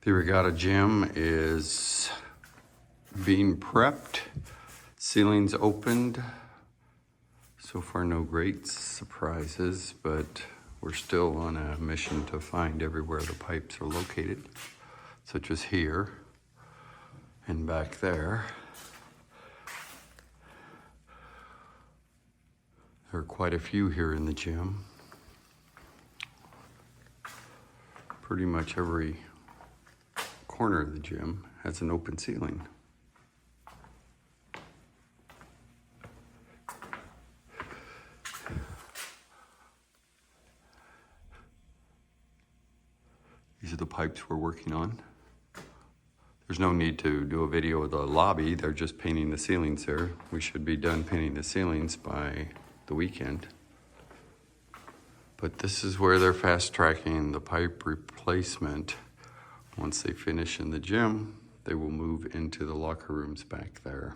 The Regatta gym is being prepped. Ceilings opened. So far, no great surprises, but we're still on a mission to find everywhere the pipes are located, such as here and back there. There are quite a few here in the gym. Pretty much every corner of the gym has an open ceiling. These are the pipes we're working on. There's no need to do a video of the lobby. They're just painting the ceilings there. We should be done painting the ceilings by the weekend. But this is where they're fast tracking the pipe replacement. Once they finish in the gym, they will move into the locker rooms back there.